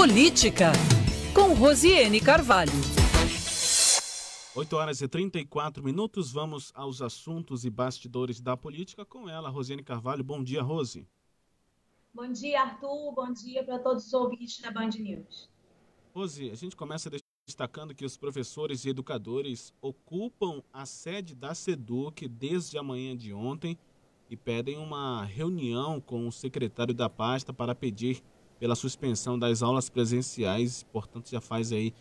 Política, com Rosiane Carvalho. 8h34, vamos aos assuntos e bastidores da política com ela, Rosiane Carvalho. Bom dia, Rose. Bom dia, Arthur. Bom dia para todos os ouvintes da Band News. Rose, a gente começa destacando que os professores e educadores ocupam a sede da SEDUC desde a manhã de ontem e pedem uma reunião com o secretário da pasta para pedir pela suspensão das aulas presenciais, portanto já faz aí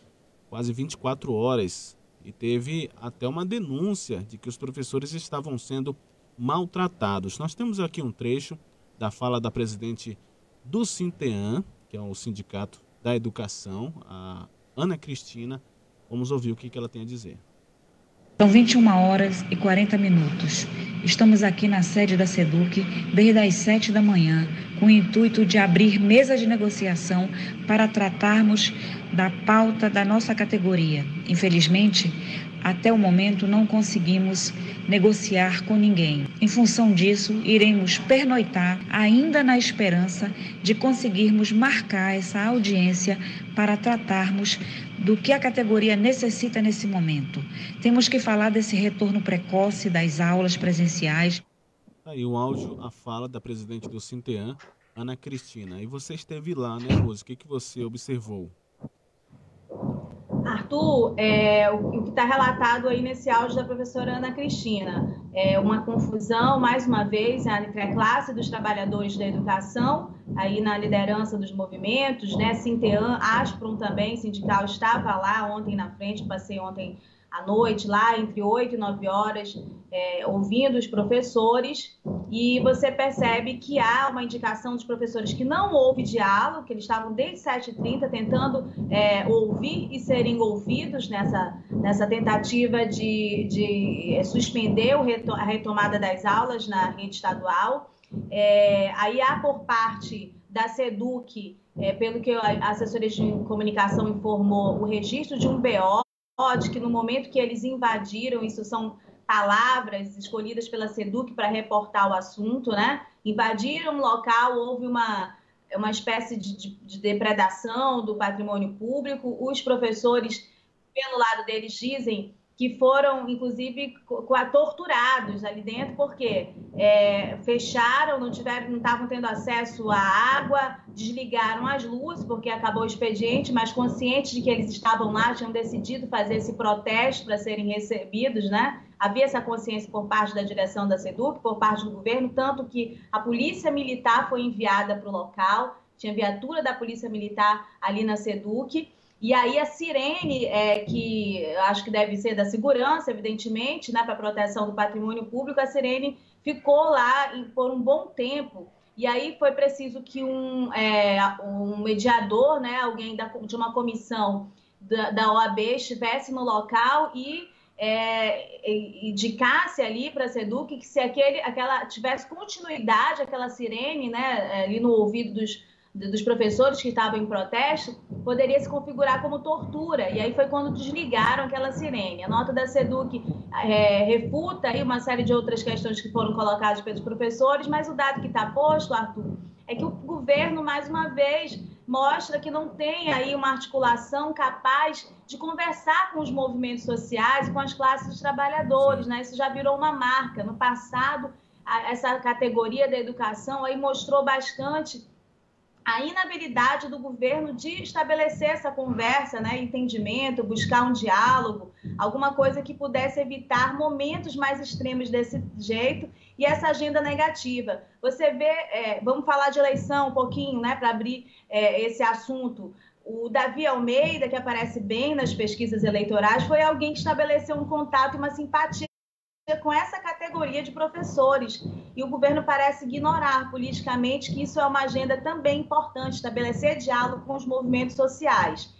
quase 24 horas. E teve até uma denúncia de que os professores estavam sendo maltratados. Nós temos aqui um trecho da fala da presidente do Sinteam, que é o Sindicato da Educação, a Ana Cristina. Vamos ouvir o que ela tem a dizer. São 21h40. Estamos aqui na sede da SEDUC desde as 7 da manhã, com o intuito de abrir mesa de negociação para tratarmos da pauta da nossa categoria. Infelizmente, até o momento não conseguimos negociar com ninguém. Em função disso, iremos pernoitar, ainda na esperança de conseguirmos marcar essa audiência para tratarmos do que a categoria necessita nesse momento. Temos que falar desse retorno precoce das aulas presenciais. Aí o áudio, a fala da presidente do Sinteam, Ana Cristina. E você esteve lá, né, Rose? O que você observou? Arthur, o que está relatado aí nesse áudio da professora Ana Cristina é uma confusão, mais uma vez, entre a classe dos trabalhadores da educação, aí na liderança dos movimentos, né? Sinteam, Asprum também, sindical, estava lá ontem na frente, passei ontem à noite, lá entre 8 e 9 horas, ouvindo os professores, e você percebe que há uma indicação dos professores que não houve diálogo, que eles estavam desde 7h30 tentando ouvir e serem ouvidos nessa tentativa de suspender a retomada das aulas na rede estadual. Aí há por parte da SEDUC, pelo que a assessoria de comunicação informou, o registro de um BO, de que no momento que eles invadiram, isso são palavras escolhidas pela SEDUC para reportar o assunto, né? Invadiram o local, houve uma espécie de depredação do patrimônio público. Os professores, pelo lado deles, dizem que foram, inclusive, torturados ali dentro, porque fecharam, não estavam tendo acesso à água, desligaram as luzes, porque acabou o expediente, mas conscientes de que eles estavam lá, tinham decidido fazer esse protesto para serem recebidos, né? Havia essa consciência por parte da direção da SEDUC, por parte do governo, tanto que a polícia militar foi enviada para o local, tinha viatura da polícia militar ali na SEDUC. E aí a sirene, que acho que deve ser da segurança, evidentemente, né, para proteção do patrimônio público, a sirene ficou lá por um bom tempo. E aí foi preciso que um mediador, né, alguém de uma comissão da OAB estivesse no local e indicasse ali para a SEDUC que se aquela tivesse continuidade, aquela sirene, né, ali no ouvido dos professores que estavam em protesto, poderia se configurar como tortura. E aí foi quando desligaram aquela sirene. A nota da SEDUC refuta aí uma série de outras questões que foram colocadas pelos professores, mas o dado que está posto, Arthur, é que o governo, mais uma vez, mostra que não tem aí uma articulação capaz de conversar com os movimentos sociais, com as classes dos trabalhadores, né? Isso já virou uma marca. No passado, essa categoria da educação aí mostrou bastante a inabilidade do governo de estabelecer essa conversa, né, entendimento, buscar um diálogo, alguma coisa que pudesse evitar momentos mais extremos desse jeito e essa agenda negativa. Você vê, vamos falar de eleição um pouquinho, né, para abrir esse assunto. O Davi Almeida, que aparece bem nas pesquisas eleitorais, foi alguém que estabeleceu um contato e uma simpatia com essa categoria de professores. E o governo parece ignorar politicamente que isso é uma agenda também importante, estabelecer diálogo com os movimentos sociais.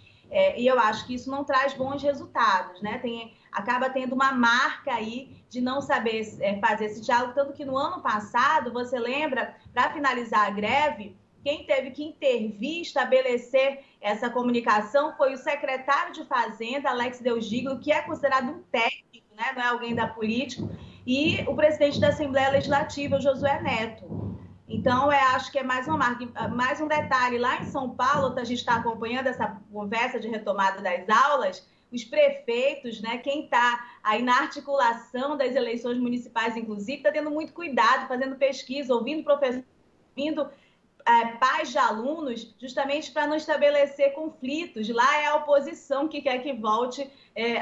E eu acho que isso não traz bons resultados, né? Acaba tendo uma marca aí de não saber fazer esse diálogo, tanto que no ano passado, você lembra, para finalizar a greve, quem teve que intervir, estabelecer essa comunicação foi o secretário de Fazenda, Alex Del Giglio, que é considerado um técnico, né? Não é alguém da política, e o presidente da Assembleia Legislativa, o Josué Neto. Então, acho que é mais uma marca. Mais um detalhe, lá em São Paulo, a gente está acompanhando essa conversa de retomada das aulas, os prefeitos, né, quem está aí na articulação das eleições municipais, inclusive, está tendo muito cuidado, fazendo pesquisa, ouvindo professores, ouvindo pais de alunos, justamente para não estabelecer conflitos. Lá é a oposição que quer que volte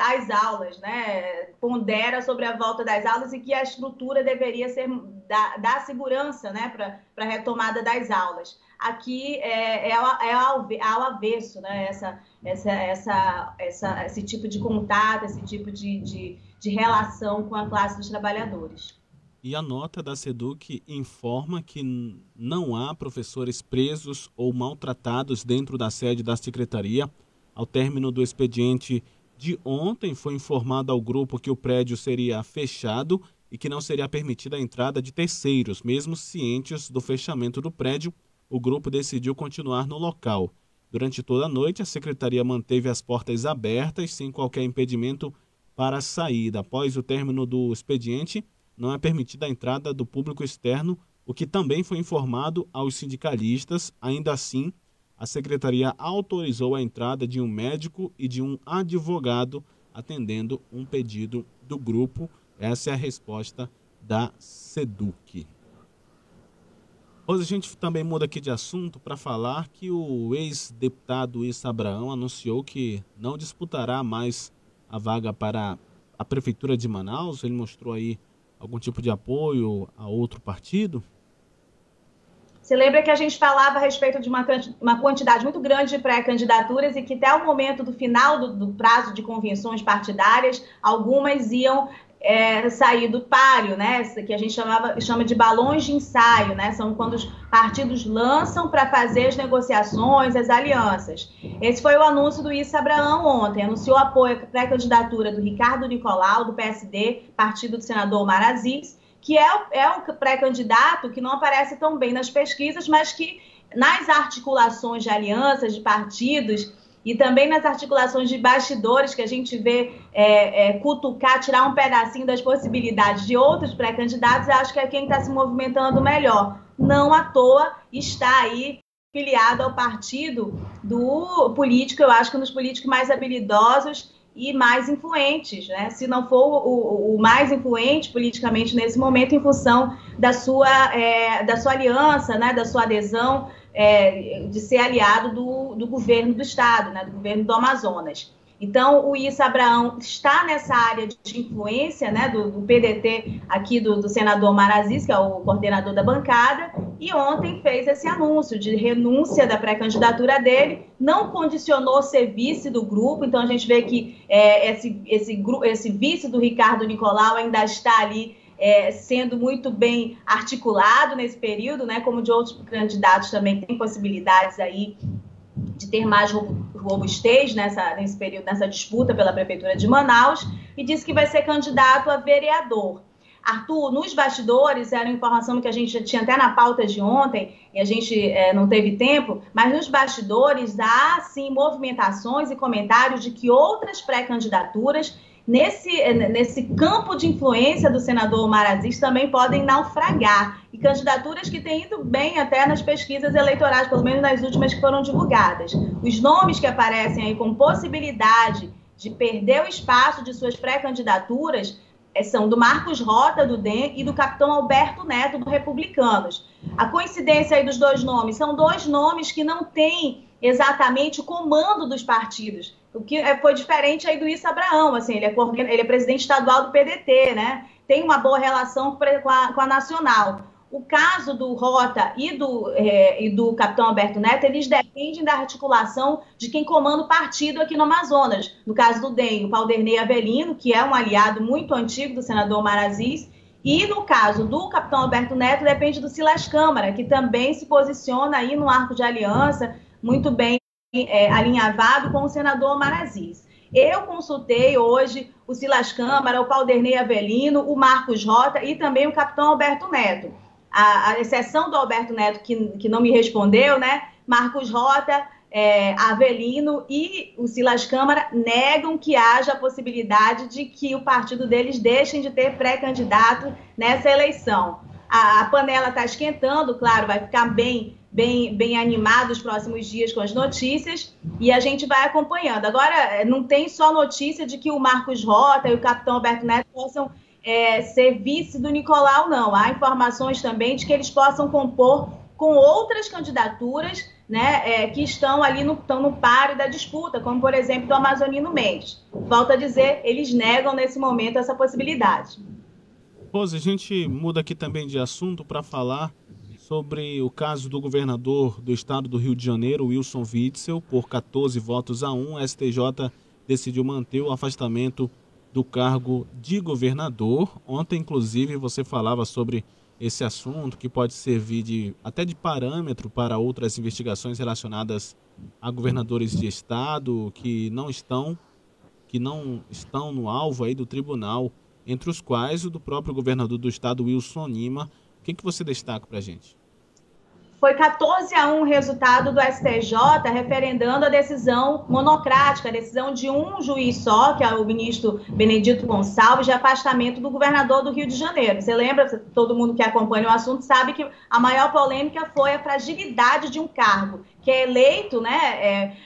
às aulas, né? Pondera sobre a volta das aulas e que a estrutura deveria ser dar segurança, né, para a retomada das aulas. Aqui ao avesso, né? Esse tipo de contato, esse tipo de relação com a classe dos trabalhadores. E a nota da SEDUC informa que não há professores presos ou maltratados dentro da sede da secretaria. Ao término do expediente de ontem, foi informado ao grupo que o prédio seria fechado e que não seria permitida a entrada de terceiros. Mesmo cientes do fechamento do prédio, o grupo decidiu continuar no local. Durante toda a noite, a secretaria manteve as portas abertas, sem qualquer impedimento para a saída. Após o término do expediente, não é permitida a entrada do público externo, o que também foi informado aos sindicalistas. Ainda assim, a secretaria autorizou a entrada de um médico e de um advogado, atendendo um pedido do grupo. Essa é a resposta da SEDUC. Hoje a gente também muda aqui de assunto para falar que o ex-deputado Issa Abraão anunciou que não disputará mais a vaga para a Prefeitura de Manaus. Ele mostrou aí algum tipo de apoio a outro partido? Você lembra que a gente falava a respeito de uma quantidade muito grande de pré-candidaturas e que até o momento do final do prazo de convenções partidárias, algumas iam sair do páreo, né? Que a gente chama de balões de ensaio, né? São quando os partidos lançam para fazer as negociações, as alianças. Esse foi o anúncio do Issa Abraão ontem. Anunciou apoio à pré-candidatura do Ricardo Nicolau, do PSD, partido do senador Omar Aziz, que é um pré-candidato que não aparece tão bem nas pesquisas, mas que nas articulações de alianças, de partidos, e também nas articulações de bastidores que a gente vê cutucar, tirar um pedacinho das possibilidades de outros pré-candidatos, acho que é quem está se movimentando melhor. Não à toa está aí filiado ao partido do político, eu acho que um dos políticos mais habilidosos e mais influentes, né? Se não for o mais influente politicamente nesse momento, em função da sua aliança, né? Da sua adesão, de ser aliado do governo do estado, né, do governo do Amazonas. Então, o Issa Abraão está nessa área de influência, né, do PDT aqui do senador Omar Aziz, que é o coordenador da bancada, e ontem fez esse anúncio de renúncia da pré-candidatura dele, não condicionou ser vice do grupo, então a gente vê que esse vice do Ricardo Nicolau ainda está ali sendo muito bem articulado nesse período, né, como de outros candidatos também tem possibilidades aí de ter mais robustez nesse período, nessa disputa pela Prefeitura de Manaus, e disse que vai ser candidato a vereador. Arthur, nos bastidores, era uma informação que a gente já tinha até na pauta de ontem, e a gente não teve tempo, mas nos bastidores há, sim, movimentações e comentários de que outras pré-candidaturas nesse campo de influência do senador Omar Aziz também podem naufragar. E candidaturas que têm ido bem até nas pesquisas eleitorais, pelo menos nas últimas que foram divulgadas. Os nomes que aparecem aí com possibilidade de perder o espaço de suas pré-candidaturas são do Marcos Rota, do DEM, e do capitão Alberto Neto, do Republicanos. A coincidência aí dos dois nomes são dois nomes que não têm exatamente o comando dos partidos, o que foi diferente aí do Issa Abraão, assim, ele é presidente estadual do PDT, né? Tem uma boa relação com a nacional. O caso do Rota e do capitão Alberto Neto, eles dependem da articulação de quem comanda o partido aqui no Amazonas. No caso do DEM, o Valderney Avelino, que é um aliado muito antigo do senador Omar Aziz, e no caso do capitão Alberto Neto, depende do Silas Câmara, que também se posiciona aí no arco de aliança, muito bem alinhavado com o senador Omar Aziz. Eu consultei hoje o Silas Câmara, o Valderney Avelino, o Marcos Rota e também o capitão Alberto Neto. A exceção do Alberto Neto, que não me respondeu, né? Marcos Rota, Avelino e o Silas Câmara negam que haja a possibilidade de que o partido deles deixem de ter pré-candidato nessa eleição. a panela está esquentando, claro, vai ficar bem animado os próximos dias com as notícias e a gente vai acompanhando. Agora, não tem só notícia de que o Marcos Rota e o capitão Alberto Neto possam ser vice do Nicolau, não. Há informações também de que eles possam compor com outras candidaturas, né, que estão ali no páreo da disputa, como, por exemplo, do Amazonino Mendes. Volto a dizer, eles negam nesse momento essa possibilidade. Rose, a gente muda aqui também de assunto para falar sobre o caso do governador do estado do Rio de Janeiro, Wilson Witzel. Por 14 votos a 1, a STJ decidiu manter o afastamento do cargo de governador. Ontem, inclusive, você falava sobre esse assunto que pode servir até de parâmetro para outras investigações relacionadas a governadores de estado que não estão no alvo aí do tribunal, entre os quais o do próprio governador do estado, Wilson Lima. O que você destaca para a gente? Foi 14 a 1 o resultado do STJ, referendando a decisão monocrática, a decisão de um juiz só, que é o ministro Benedito Gonçalves, de afastamento do governador do Rio de Janeiro. Você lembra, todo mundo que acompanha o assunto sabe que a maior polêmica foi a fragilidade de um cargo, que é eleito, né,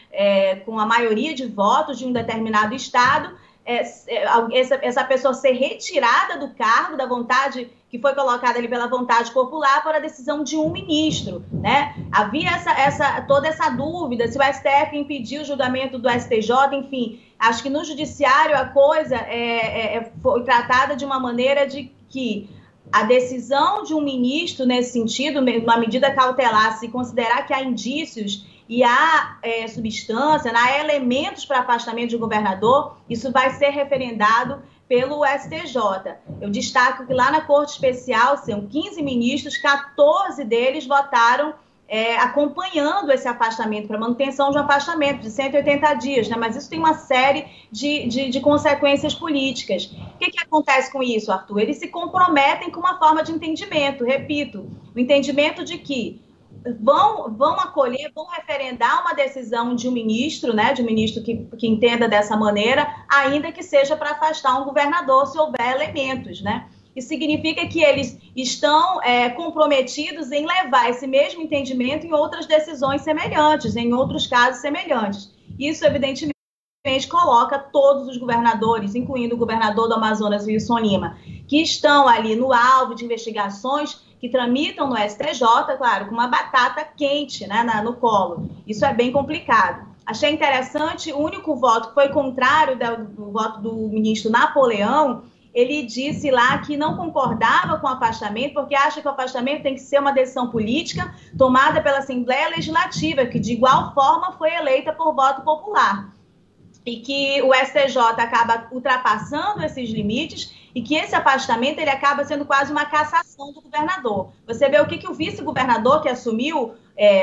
com a maioria de votos de um determinado estado, essa pessoa ser retirada do cargo, da vontade que foi colocada ali pela vontade popular, por a decisão de um ministro, né? Havia toda essa dúvida se o STF impediu o julgamento do STJ, enfim. Acho que no judiciário a coisa foi tratada de uma maneira de que a decisão de um ministro nesse sentido, uma medida cautelar, se considerar que há indícios e há substância, há elementos para afastamento de um governador, isso vai ser referendado pelo STJ. Eu destaco que lá na Corte Especial são 15 ministros, 14 deles votaram acompanhando esse afastamento, para manutenção de um afastamento de 180 dias, né? Mas isso tem uma série de consequências políticas. O que acontece com isso, Arthur? Eles se comprometem com uma forma de entendimento, repito, o entendimento de que vão acolher, vão referendar uma decisão de um ministro, né, de um ministro que entenda dessa maneira, ainda que seja para afastar um governador, se houver elementos, né? Isso significa que eles estão comprometidos em levar esse mesmo entendimento em outras decisões semelhantes, em outros casos semelhantes. Isso, evidentemente, coloca todos os governadores, incluindo o governador do Amazonas, Wilson Lima, que estão ali no alvo de investigações que tramitam no STJ, claro, com uma batata quente, né, no colo. Isso é bem complicado. Achei interessante, o único voto que foi contrário do voto do ministro Napoleão, ele disse lá que não concordava com o afastamento, porque acha que o afastamento tem que ser uma decisão política tomada pela Assembleia Legislativa, que de igual forma foi eleita por voto popular. E que o STJ acaba ultrapassando esses limites e que esse afastamento ele acaba sendo quase uma cassação do governador. Você vê o que o vice-governador que assumiu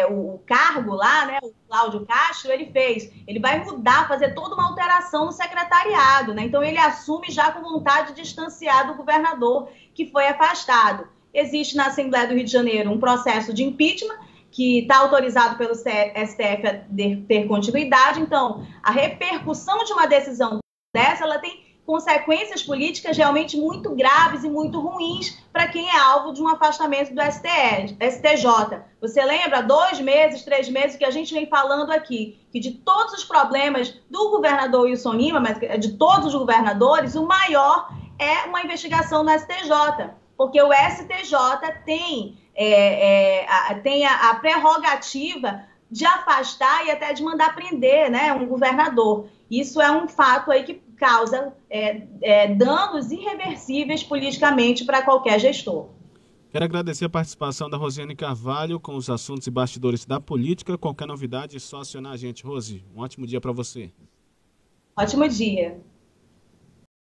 o cargo lá, né, o Cláudio Castro, ele fez. Ele vai mudar, fazer toda uma alteração no secretariado, né? Então ele assume já com vontade de distanciar do governador que foi afastado. Existe na Assembleia do Rio de Janeiro um processo de impeachment que está autorizado pelo STF a ter continuidade. Então, a repercussão de uma decisão dessa, ela tem consequências políticas realmente muito graves e muito ruins para quem é alvo de um afastamento do STJ. Você lembra, 2 meses, 3 meses, que a gente vem falando aqui, que de todos os problemas do governador Wilson Lima, mas de todos os governadores, o maior é uma investigação no STJ, porque o STJ tem a prerrogativa de afastar e até de mandar prender, né, um governador. Isso é um fato aí que causa danos irreversíveis politicamente para qualquer gestor. Quero agradecer a participação da Rosiane Carvalho com os assuntos e bastidores da política. Qualquer novidade é só acionar a gente. Rose, um ótimo dia para você. Ótimo dia.